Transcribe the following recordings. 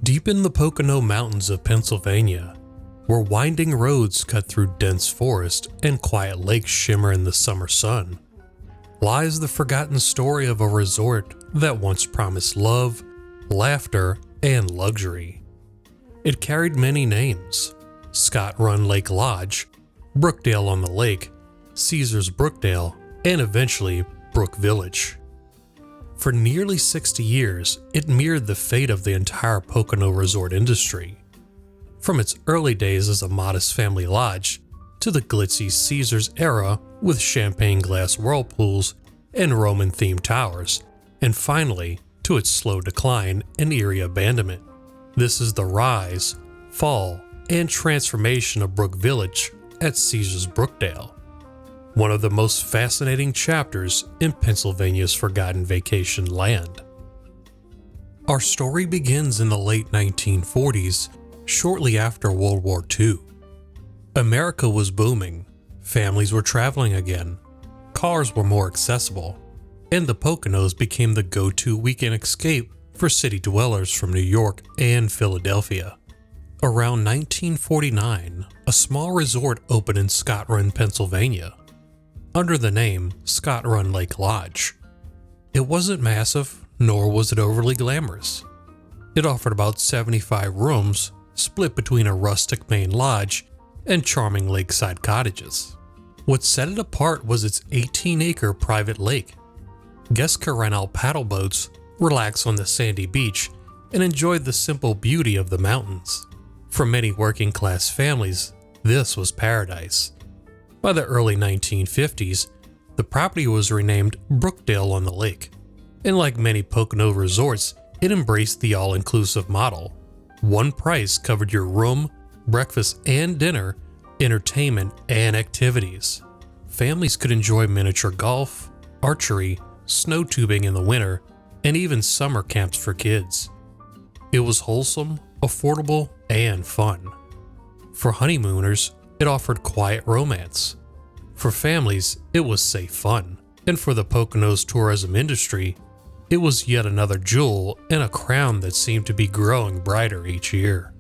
Deep in the Pocono Mountains of Pennsylvania, where winding roads cut through dense forest and quiet lakes shimmer in the summer sun, lies the forgotten story of a resort that once promised love, laughter, and luxury. It carried many names: Scott Run Lake Lodge, Brookdale-on-the-Lake, Caesars Brookdale, and eventually Brookvillage. For nearly 60 years, it mirrored the fate of the entire Pocono resort industry. From its early days as a modest family lodge, to the glitzy Caesars era with champagne glass whirlpools and Roman-themed towers, and finally to its slow decline and eerie abandonment. This is the rise, fall, and transformation of Brookvillage at Caesars Brookdale, one of the most fascinating chapters in Pennsylvania's forgotten vacation land. Our story begins in the late 1940s, shortly after World War II. America was booming, families were traveling again, cars were more accessible, and the Poconos became the go-to weekend escape for city dwellers from New York and Philadelphia. Around 1949, a small resort opened in Scott Run, Pennsylvania, under the name Scott Run Lake Lodge. It wasn't massive, nor was it overly glamorous. It offered about 75 rooms, split between a rustic main lodge and charming lakeside cottages. What set it apart was its 18-acre private lake. Guests could rent out paddle boats, relax on the sandy beach, and enjoy the simple beauty of the mountains. For many working-class families, this was paradise. By the early 1950s, the property was renamed Brookdale-on-the-Lake, and like many Pocono resorts, it embraced the all-inclusive model. One price covered your room, breakfast and dinner, entertainment, and activities. Families could enjoy miniature golf, archery, snow tubing in the winter, and even summer camps for kids. It was wholesome, affordable, and fun. For honeymooners, it offered quiet romance. For families, it was safe fun. And for the Poconos tourism industry, it was yet another jewel in a crown that seemed to be growing brighter each year.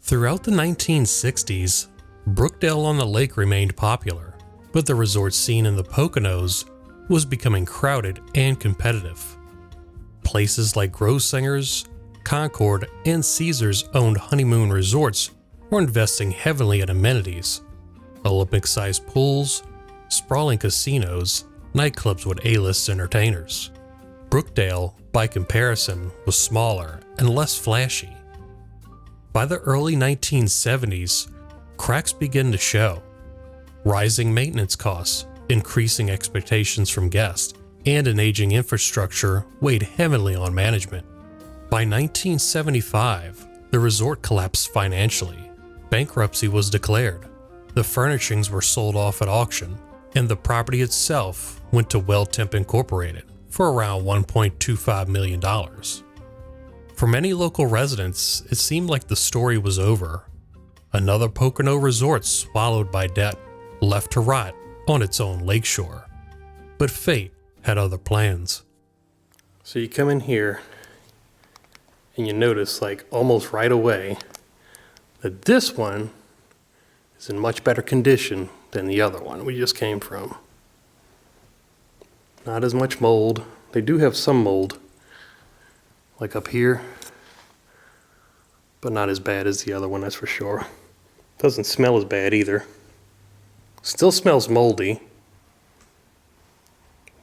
Throughout the 1960s, Brookdale-on-the-Lake remained popular, but the resort scene in the Poconos was becoming crowded and competitive. Places like Grossinger's, Concord, and Caesars owned honeymoon resorts were investing heavily in amenities: Olympic-sized pools, sprawling casinos, nightclubs with A-list entertainers. Brookdale, by comparison, was smaller and less flashy. By the early 1970s, cracks began to show. Rising maintenance costs, increasing expectations from guests, and an aging infrastructure weighed heavily on management. By 1975, the resort collapsed financially. Bankruptcy was declared. The furnishings were sold off at auction, and the property itself went to WellTemp Incorporated for around $1.25 million. For many local residents, it seemed like the story was over. Another Pocono resort swallowed by debt, left to rot on its own lakeshore. But fate had other plans. So you come in here, and you notice, like almost right away, that this one is in much better condition than the other one we just came from. Not as much mold. They do have some mold, like up here, but not as bad as the other one, that's for sure. Doesn't smell as bad either. Still smells moldy.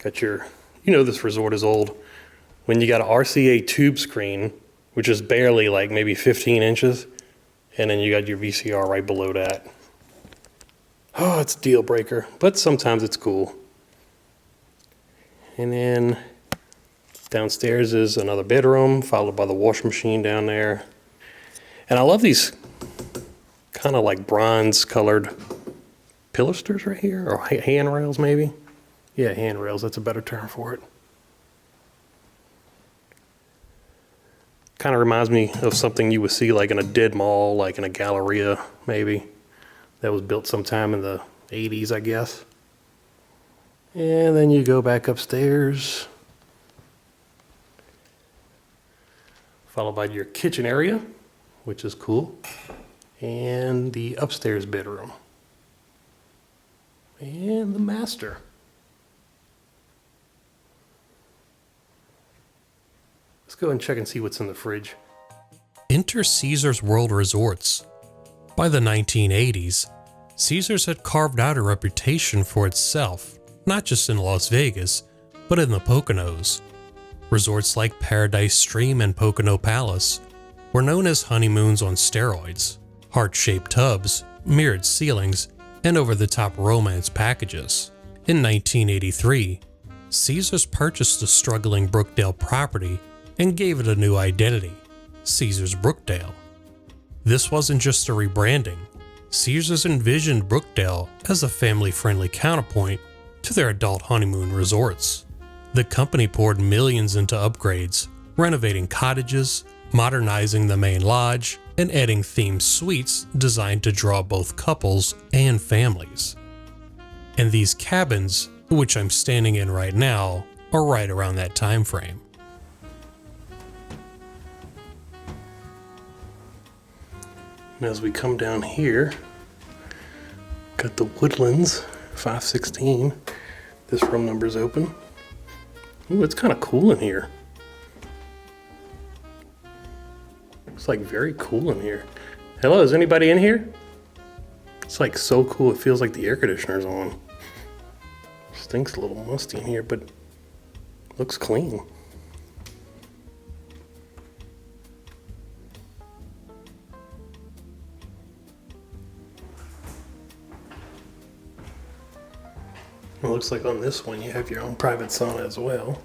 Got your, this resort is old. When you got an RCA tube screen, which is barely like maybe 15 inches, and then you got your VCR right below that. Oh, it's a deal breaker, but sometimes it's cool. And then downstairs is another bedroom, followed by the washing machine down there. And I love these kind of like bronze colored pilasters right here, or handrails maybe. Yeah, handrails, that's a better term for it. Kind of reminds me of something you would see like in a dead mall, like in a Galleria maybe. That was built sometime in the 80s, I guess. And then you go back upstairs, followed by your kitchen area. which is cool. And the upstairs bedroom. And the master. Let's go and check and see what's in the fridge. Enter Caesars World Resorts. By the 1980s, Caesars had carved out a reputation for itself, not just in Las Vegas, but in the Poconos. Resorts like Paradise Stream and Pocono Palace were known as honeymoons on steroids, heart-shaped tubs, mirrored ceilings, and over-the-top romance packages. In 1983, Caesars purchased the struggling Brookdale property and gave it a new identity, Caesars Brookdale. This wasn't just a rebranding. Caesars envisioned Brookdale as a family-friendly counterpoint to their adult honeymoon resorts. The company poured millions into upgrades, renovating cottages, modernizing the main lodge, and adding themed suites designed to draw both couples and families. And these cabins, which I'm standing in right now, are right around that time frame. As we come down here, got the Woodlands 516. This room number's open. Ooh, it's kind of cool in here. It's like very cool in here. Hello, is anybody in here? It's like so cool, it feels like the air conditioner's on. Stinks a little musty in here, but looks clean. It looks like on this one you have your own private sauna as well.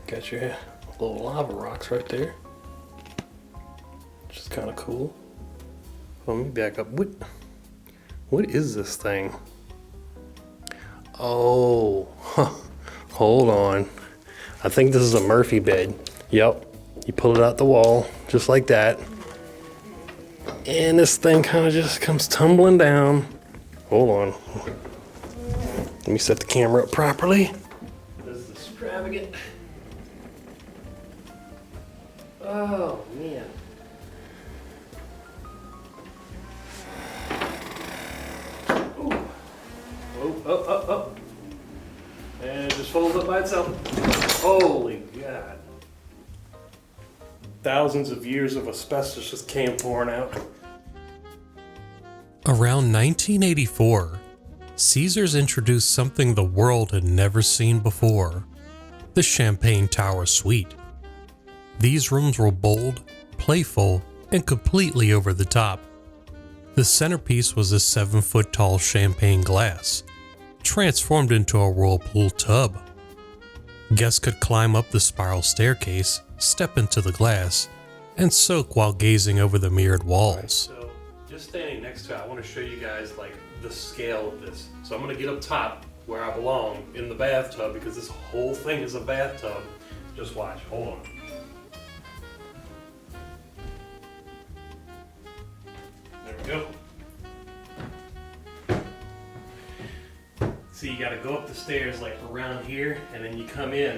Got your little lava rocks right there, which is kind of cool. Let me back up. What is this thing? Oh, hold on. I think this is a Murphy bed. Yep, you pull it out the wall just like that. And this thing kind of just comes tumbling down. Hold on. Let me set the camera up properly. This is extravagant. Oh, man. Ooh. Oh. And it just folds up by itself. Holy God. Thousands of years of asbestos just came pouring out. Around 1984, Caesars introduced something the world had never seen before, the Champagne Tower Suite. These rooms were bold, playful, and completely over the top. The centerpiece was a 7-foot-tall champagne glass, transformed into a whirlpool tub. Guests could climb up the spiral staircase, step into the glass, and soak while gazing over the mirrored walls. Right, so just standing next to it, I want to show you guys like the scale of this. So I'm going to get up top where I belong in the bathtub because this whole thing is a bathtub. Just watch. Hold on. There we go. See, you got to go up the stairs like around here, and then you come in.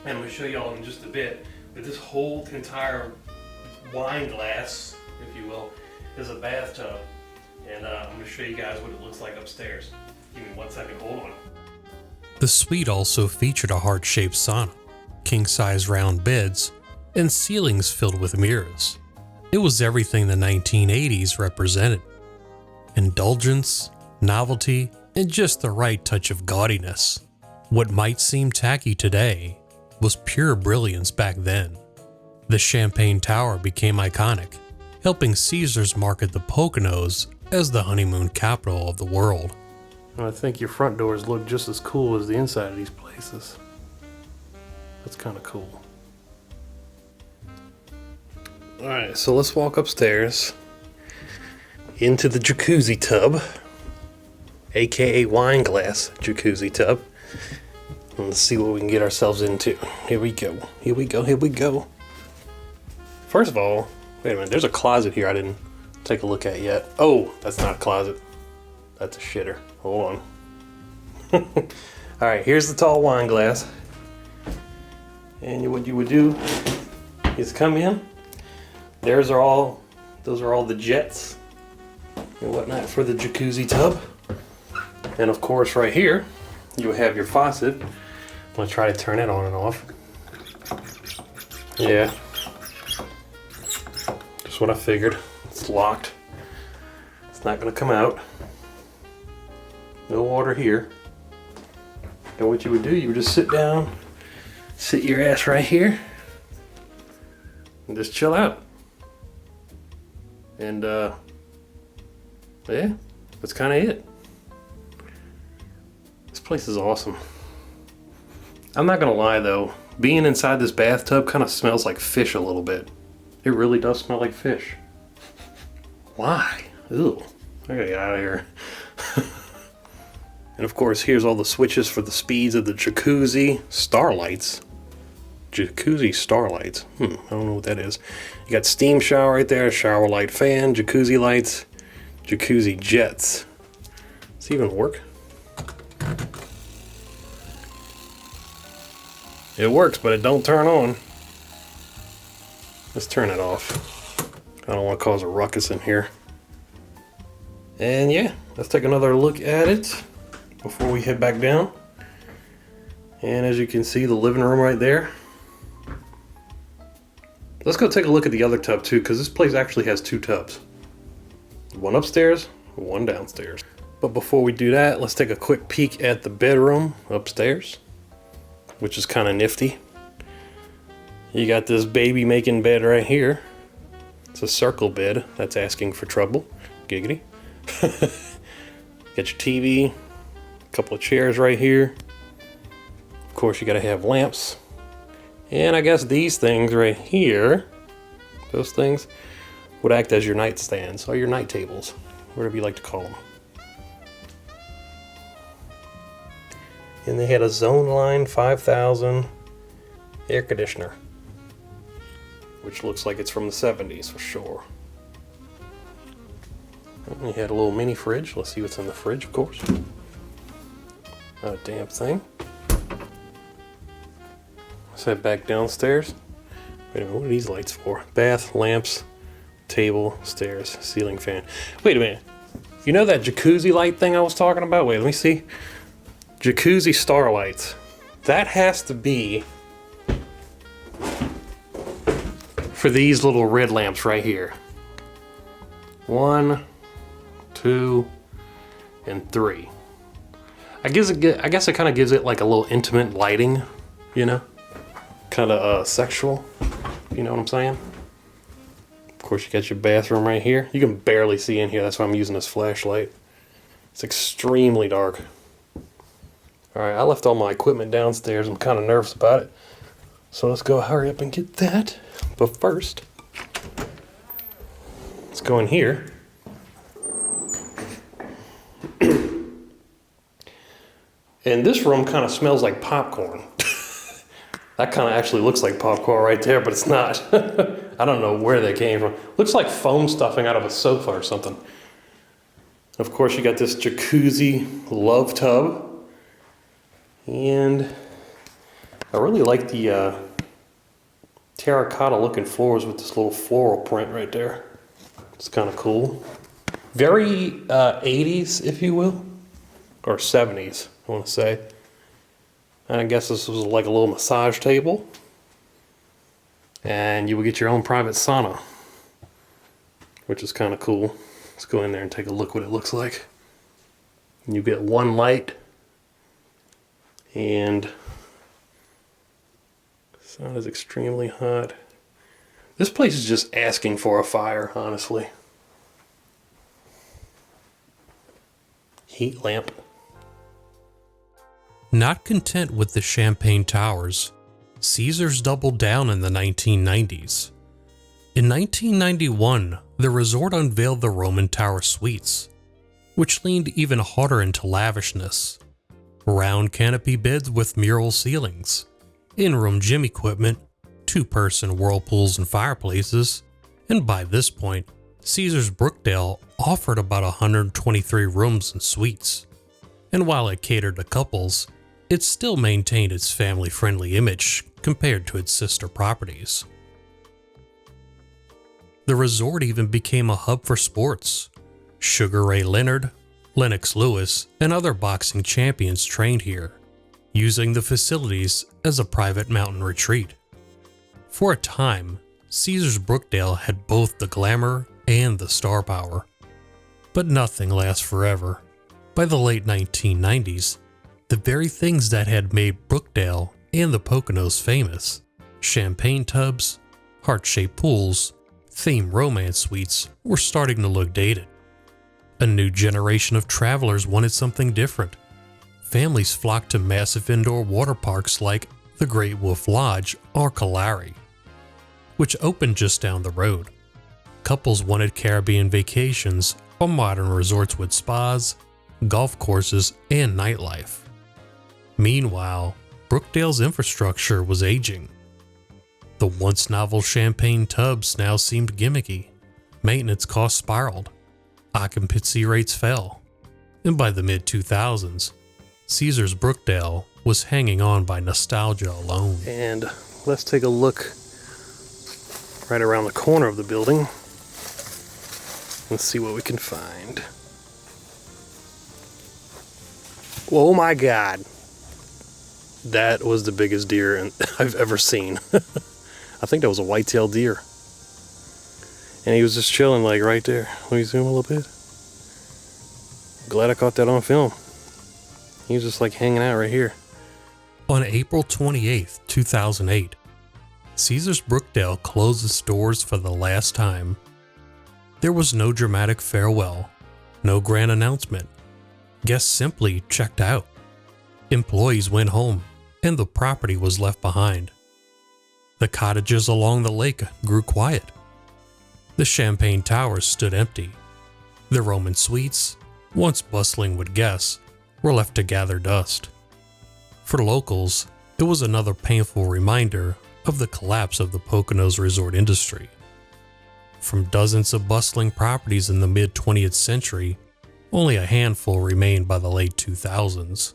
And I'm going to show y'all in just a bit. But this whole entire wine glass, if you will, is a bathtub. And I'm going to show you guys what it looks like upstairs. Give me 1 second, hold on. The suite also featured a heart-shaped sauna, king-size round beds, and ceilings filled with mirrors. It was everything the 1980s represented. Indulgence, novelty, and just the right touch of gaudiness. What might seem tacky today was pure brilliance back then. The Champagne Tower became iconic, helping Caesars market the Poconos as the honeymoon capital of the world. I think your front doors look just as cool as the inside of these places. That's kind of cool. Alright, so let's walk upstairs into the jacuzzi tub, aka wine glass jacuzzi tub. And let's see what we can get ourselves into. Here we go. Here we go. Here we go. First of all, wait a minute. There's a closet here I didn't take a look at yet. Oh, that's not a closet. That's a shitter. Hold on. Alright, here's the tall wine glass. And what you would do is come in. Those are all the jets and whatnot for the jacuzzi tub. And of course right here, you have your faucet. I'm gonna try to turn it on and off. Yeah. Just what I figured. It's locked. It's not gonna come out. No water here. And what you would do, you would just sit down, sit your ass right here, and just chill out. And yeah, that's kind of it. This place is awesome. I'm not gonna lie though, being inside this bathtub kind of smells like fish a little bit. It really does smell like fish. Why? Ew. I gotta get out of here. And of course, here's all the switches for the speeds of the jacuzzi starlights. Jacuzzi starlights. I don't know what that is. You got steam shower right there, shower light fan, jacuzzi lights, jacuzzi jets. Does it even work? It works, but it don't turn on. Let's turn it off. I don't want to cause a ruckus in here. And yeah, let's take another look at it before we head back down. And as you can see, the living room right there. Let's go take a look at the other tub too, because this place actually has two tubs. One upstairs, one downstairs. But before we do that, let's take a quick peek at the bedroom upstairs, which is kind of nifty. You got this baby making bed right here. It's a circle bed. That's asking for trouble. Giggity. Got your TV, a couple of chairs right here. Of course, you gotta have lamps. And I guess these things right here, those things, would act as your nightstands or your night tables, whatever you like to call them. And they had a Zone Line 5000 air conditioner, which looks like it's from the 70s for sure. And you had a little mini fridge. Let's see what's in the fridge, of course. Not a damn thing. Let's head back downstairs. Wait a minute, what are these lights for? Bath, lamps, table, stairs, ceiling fan. Wait a minute. You know that jacuzzi light thing I was talking about? Wait, let me see. Jacuzzi starlights. That has to be for these little red lamps right here. 1, 2, and 3. I guess it kind of gives it like a little intimate lighting, you know? Kind of sexual, you know what I'm saying? Of course, you got your bathroom right here. You can barely see in here, that's why I'm using this flashlight. It's extremely dark. Alright, I left all my equipment downstairs. I'm kind of nervous about it. So let's go hurry up and get that. But first, let's go in here. And this room kind of smells like popcorn. That kind of actually looks like popcorn right there, but it's not. I don't know where they came from. Looks like foam stuffing out of a sofa or something. Of course, you got this jacuzzi love tub. And I really like the terracotta looking floors with this little floral print right there. It's kind of cool. Very 80s, if you will. Or 70s, I want to say. And I guess this was like a little massage table. And you would get your own private sauna, which is kind of cool. Let's go in there and take a look what it looks like. And you get one light. And the sun is extremely hot. This place is just asking for a fire, honestly. Heat lamp. Not content with the Champagne Towers, Caesars doubled down in the 1990s. In 1991, the resort unveiled the Roman Tower Suites, which leaned even harder into lavishness. Round canopy beds with mural ceilings, in-room gym equipment, two-person whirlpools and fireplaces, and by this point, Caesars Brookdale offered about 123 rooms and suites. And while it catered to couples, it still maintained its family-friendly image, compared to its sister properties. The resort even became a hub for sports. Sugar Ray Leonard, Lennox Lewis, and other boxing champions trained here, using the facilities as a private mountain retreat. For a time, Caesars Brookdale had both the glamour and the star power. But nothing lasts forever. By the late 1990s, the very things that had made Brookdale and the Poconos famous, champagne tubs, heart-shaped pools, themed romance suites, were starting to look dated. A new generation of travelers wanted something different. Families flocked to massive indoor water parks like the Great Wolf Lodge or Kalari, which opened just down the road. Couples wanted Caribbean vacations or modern resorts with spas, golf courses, and nightlife. Meanwhile, Brookdale's infrastructure was aging. The once novel champagne tubs now seemed gimmicky. Maintenance costs spiraled. Occupancy rates fell. And by the mid-2000s, Caesars Brookdale was hanging on by nostalgia alone. And let's take a look right around the corner of the building and see what we can find. Oh my God. That was the biggest deer I've ever seen. I think that was a white-tailed deer. And he was just chilling like right there. Let me zoom a little bit. Glad I caught that on film. He was just like hanging out right here. On April 28, 2008, Caesars Brookdale closed its doors for the last time. There was no dramatic farewell, no grand announcement. Guests simply checked out. Employees went home, and the property was left behind. The cottages along the lake grew quiet. The champagne towers stood empty. The Roman suites, once bustling with guests, were left to gather dust. For locals, it was another painful reminder of the collapse of the Poconos resort industry. From dozens of bustling properties in the mid-20th century, only a handful remained by the late 2000s.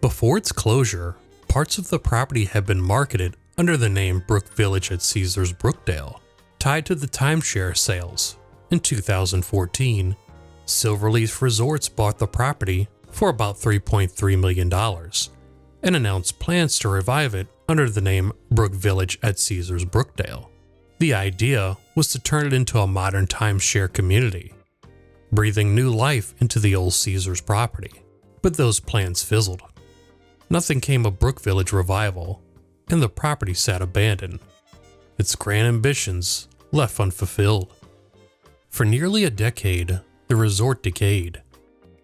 Before its closure, parts of the property had been marketed under the name Brookvillage at Caesars Brookdale, tied to the timeshare sales. In 2014, Silverleaf Resorts bought the property for about $3.3 million and announced plans to revive it under the name Brookvillage at Caesars Brookdale. The idea was to turn it into a modern timeshare community, breathing new life into the old Caesars property. But those plans fizzled. Nothing came of Brookvillage revival, and the property sat abandoned, its grand ambitions left unfulfilled. For nearly a decade, the resort decayed.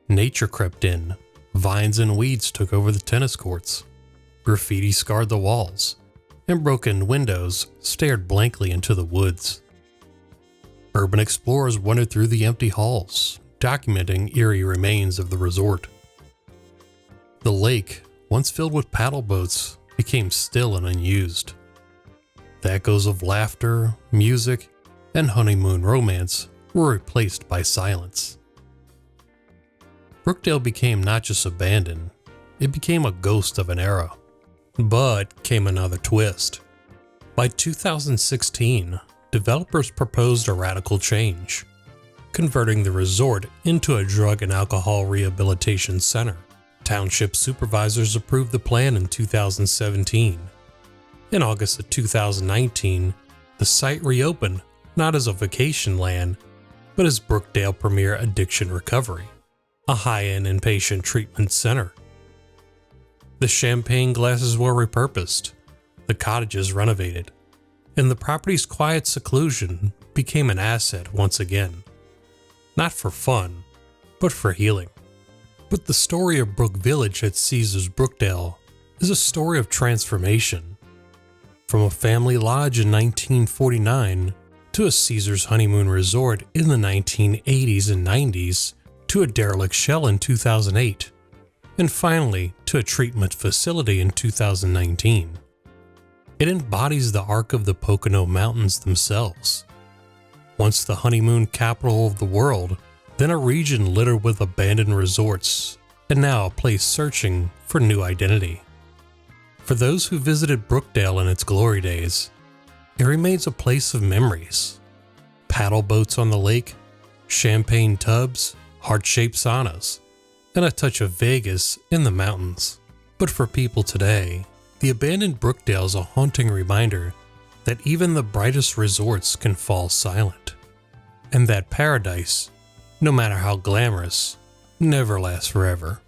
Nature crept in, vines and weeds took over the tennis courts, graffiti scarred the walls, and broken windows stared blankly into the woods. Urban explorers wandered through the empty halls, documenting eerie remains of the resort. The lake, once filled with paddle boats, became still and unused. The echoes of laughter, music, and honeymoon romance were replaced by silence. Brookdale became not just abandoned, it became a ghost of an era. But came another twist. By 2016, developers proposed a radical change, converting the resort into a drug and alcohol rehabilitation center. Township supervisors approved the plan in 2017. In August of 2019, the site reopened not as a vacation land, but as Brookdale Premier Addiction Recovery, a high-end inpatient treatment center. The champagne glasses were repurposed, the cottages renovated, and the property's quiet seclusion became an asset once again. Not for fun, but for healing. But the story of Brookvillage at Caesars Brookdale is a story of transformation. From a family lodge in 1949 to a Caesars honeymoon resort in the 1980s and 90s to a derelict shell in 2008, and finally to a treatment facility in 2019. It embodies the arc of the Pocono Mountains themselves. Once the honeymoon capital of the world, then a region littered with abandoned resorts, and now a place searching for new identity. For those who visited Brookdale in its glory days, it remains a place of memories. Paddle boats on the lake, champagne tubs, heart-shaped saunas, and a touch of Vegas in the mountains. But for people today, the abandoned Brookdale is a haunting reminder that even the brightest resorts can fall silent, and that paradise, no matter how glamorous, never lasts forever.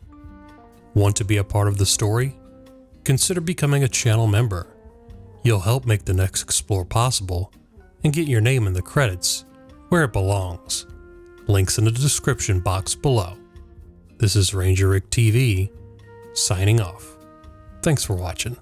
Want to be a part of the story? Consider becoming a channel member. You'll help make the next explore possible and get your name in the credits where it belongs. Links in the description box below. This is RangerRickTV signing off. Thanks for watching.